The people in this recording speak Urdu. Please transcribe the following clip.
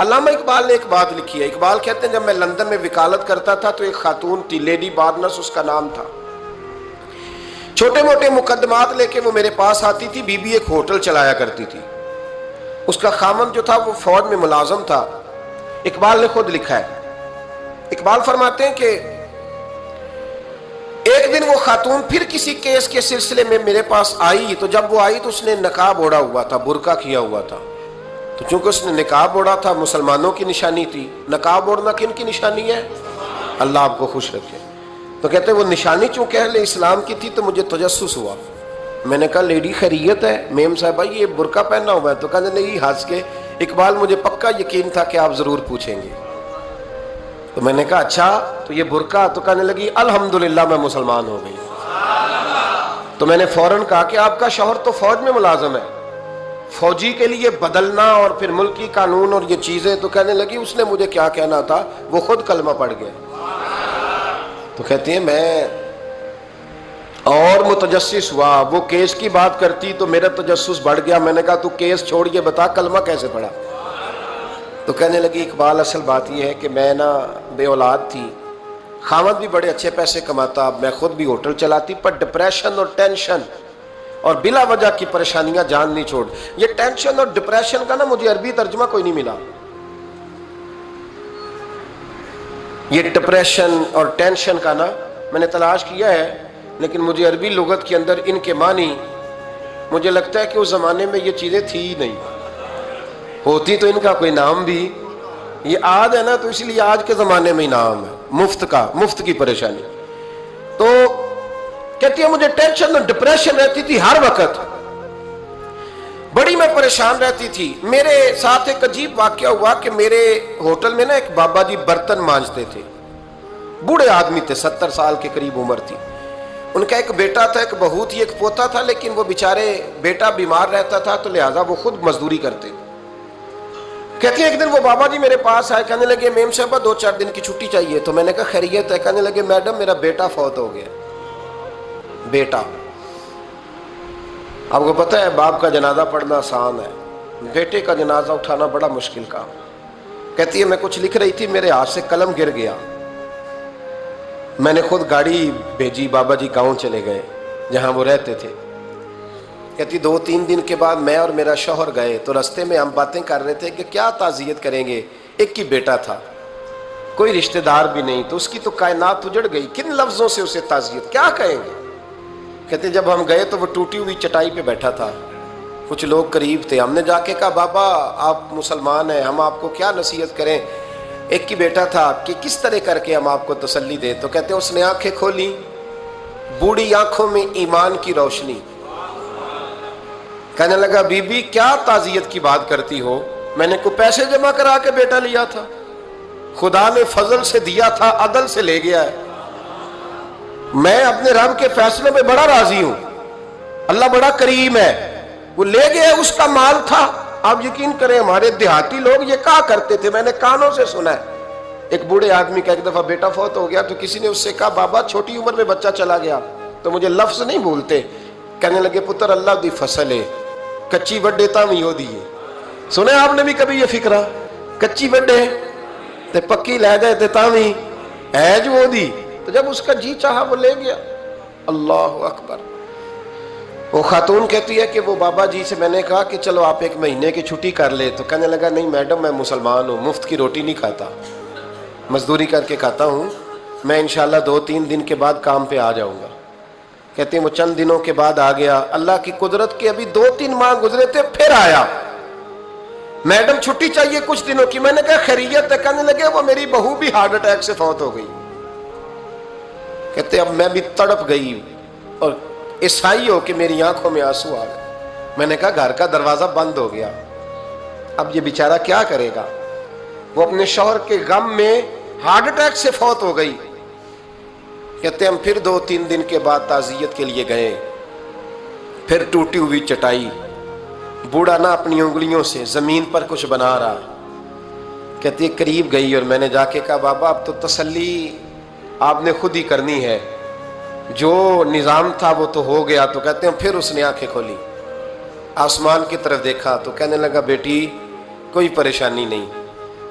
علامہ اقبال نے ایک بات لکھی ہے. اقبال کہتے ہیں جب میں لندن میں وکالت کرتا تھا تو ایک خاتون تھی, لیڈی بارنس اس کا نام تھا. چھوٹے موٹے مقدمات لے کے وہ میرے پاس آتی تھی. بی بی ایک ہوٹل چلایا کرتی تھی. اس کا خامند جو تھا وہ فوج میں ملازم تھا. اقبال نے خود لکھا ہے, اقبال فرماتے ہیں کہ ایک دن وہ خاتون پھر کسی کیس کے سلسلے میں میرے پاس آئی. تو جب وہ آئی تو اس نے نقاب اوڑھا ہوا تھا, برقع کیا ہوا تھا. تو چونکہ اس نے نقاب اوڑھا تھا, مسلمانوں کی نشانی تھی. نقاب اوڑھنا کن کی نشانی ہے؟ اللہ آپ کو خوش رکھے. تو کہتے ہیں وہ نشانی چونکہ اہل اسلام کی تھی تو مجھے تجسس ہوا. میں نے کہا لیڈی خیریت ہے؟ میم صاحبہ یہ برقع پہننا ہوا ہے. تو کہنے لگی ہنس کے, اقبال مجھے پکا یقین تھا کہ آپ ضرور پوچھیں گے. تو میں نے کہا اچھا تو یہ برقع؟ تو کہنے لگی الحمدللہ میں مسلمان ہو گئی. تو میں نے فوراً کہا کہ آپ کا شوہر تو فوج میں ملازم ہے, فوجی کے لیے بدلنا اور پھر ملکی قانون اور یہ چیزیں. تو کہنے لگی اس نے مجھے کیا کہنا تھا, وہ خود کلمہ پڑھ گئے. تو کہتی ہیں میں اور متجسس ہوا. وہ کیس کی بات کرتی تو میرا تجسس بڑھ گیا. میں نے کہا تو کیس چھوڑ کے بتا کلمہ کیسے پڑھا؟ تو کہنے لگی اقبال اصل بات یہ ہے کہ میں نا بے اولاد تھی, خامد بھی بڑے اچھے پیسے کماتا, میں خود بھی ہوٹل چلاتی, پر ڈپریشن اور ٹینشن اور بلا وجہ کی پریشانیاں جان نہیں چھوڑ. یہ ٹینشن اور ڈپریشن کا نا مجھے عربی ترجمہ کوئی نہیں ملا. یہ ڈپریشن اور ٹینشن کا نا میں نے تلاش کیا ہے, لیکن مجھے عربی لغت کے اندر ان کے معنی مجھے لگتا ہے کہ اس زمانے میں یہ چیزیں تھی ہی نہیں. ہوتی تو ان کا کوئی نام بھی, یہ آج ہے نا تو اس لیے آج کے زمانے میں ہی نام ہے مفت کا, مفت کی پریشانی. تو کہتی ہے مجھے ٹینشن اور ڈپریشن رہتی تھی ہر وقت, بڑی میں پریشان رہتی تھی. میرے ساتھ ایک عجیب واقعہ ہوا کہ میرے ہوٹل میں نا ایک بابا جی برتن مانجتے تھے, بوڑھے آدمی تھے, 70 سال کے قریب عمر تھی. ان کا ایک بیٹا تھا, ایک بہو تھی, ایک پوتا تھا, لیکن وہ بیچارے بیٹا بیمار رہتا تھا تو لہٰذا وہ خود مزدوری کرتے. کہتی ہیں ایک دن وہ بابا جی میرے پاس آئے, کہنے لگے میم صاحبہ 2-4 دن کی چھٹی چاہیے. تو میں نے کہا خیریت ہے؟ کہنے لگے میڈم میرا بیٹا فوت ہو گیا. بیٹا, آپ کو پتہ ہے باپ کا جنازہ پڑھنا آسان ہے, بیٹے کا جنازہ اٹھانا بڑا مشکل کام. کہتی ہے میں کچھ لکھ رہی تھی, میرے ہاتھ سے قلم گر گیا. میں نے خود گاڑی بھیجی, بابا جی گاؤں چلے گئے جہاں وہ رہتے تھے. کہتی 2-3 دن کے بعد میں اور میرا شوہر گئے تو رستے میں ہم باتیں کر رہے تھے کہ کیا تعزیت کریں گے. ایک ہی بیٹا تھا, کوئی رشتہ دار بھی نہیں, تو اس کی تو کائنات اجڑ گئی, کن لفظوں سے اسے تعزیت کیا کہیں گے. کہتے جب ہم گئے تو وہ ٹوٹی ہوئی چٹائی پہ بیٹھا تھا, کچھ لوگ قریب تھے. ہم نے جا کے کہا بابا آپ مسلمان ہیں, ہم آپ کو کیا نصیحت کریں, ایک ہی بیٹا تھا, کہ کس طرح کر کے ہم آپ کو تسلی دیں. تو کہتے اس نے آنکھیں کھولی, بوڑھی آنکھوں میں ایمان کی روشنی. کہنے لگا بی بی کیا تعزیت کی بات کرتی ہو, میں نے کوئی پیسے جمع کرا کے بیٹا لیا تھا, خدا نے فضل سے دیا تھا, عدل سے لے گیا ہے. میں اپنے رب کے فیصلوں پہ بڑا راضی ہوں, اللہ بڑا کریم ہے, وہ لے گیا, اس کا مال تھا. آپ یقین کریں ہمارے دیہاتی لوگ یہ کہا کرتے تھے, میں نے کانوں سے سنا ہے. ایک بوڑھے آدمی کا ایک دفعہ بیٹا فوت ہو گیا تو کسی نے اس سے کہا بابا چھوٹی عمر میں بچہ چلا گیا, تو مجھے لفظ نہیں بھولتے. کہنے لگے پتر اللہ دی فصل ہے, کچی وڈے تاوی ہو دی ہے. سنے آپ نے بھی کبھی یہ فکرہ, کچی وڈے تے پکی لے گئے تے تاوی ہے جو ہو دی. تو جب اس کا جی چاہا وہ لے گیا. اللہ اکبر. وہ خاتون کہتی ہے کہ وہ بابا جی سے میں نے کہا کہ چلو آپ 1 مہینے کی چھٹی کر لے. تو کہنے لگا نہیں میڈم میں مسلمان ہوں, مفت کی روٹی نہیں کھاتا, مزدوری کر کے کھاتا ہوں, میں انشاءاللہ 2-3 دن کے بعد کام پہ آ جاؤں گا. کہتے ہیں وہ چند دنوں کے بعد آ گیا. اللہ کی قدرت کے ابھی 2-3 ماہ گزرے تھے پھر آیا. میڈم چھٹی چاہیے کچھ دنوں کی. میں نے کہا خیریت ہے؟ کہنے لگے وہ میری بہو بھی ہارٹ اٹیک سے فوت ہو گئی. کہتے اب میں بھی تڑپ گئی اور عیسائی ہو کہ میری آنکھوں میں آنسو آ گئے. میں نے کہا گھر کا دروازہ بند ہو گیا, اب یہ بیچارہ کیا کرے گا. وہ اپنے شوہر کے غم میں ہارٹ اٹیک سے فوت ہو گئی. کہتے ہم پھر 2-3 دن کے بعد تعزیت کے لیے گئے, پھر ٹوٹی ہوئی چٹائی, بوڑھا نہ اپنی انگلیوں سے زمین پر کچھ بنا رہا. کہتی قریب گئی اور میں نے جا کے کہا بابا اب تو تسلی آپ نے خود ہی کرنی ہے, جو نظام تھا وہ تو ہو گیا. تو کہتے ہیں پھر اس نے آنکھیں کھولی, آسمان کی طرف دیکھا تو کہنے لگا بیٹی کوئی پریشانی نہیں,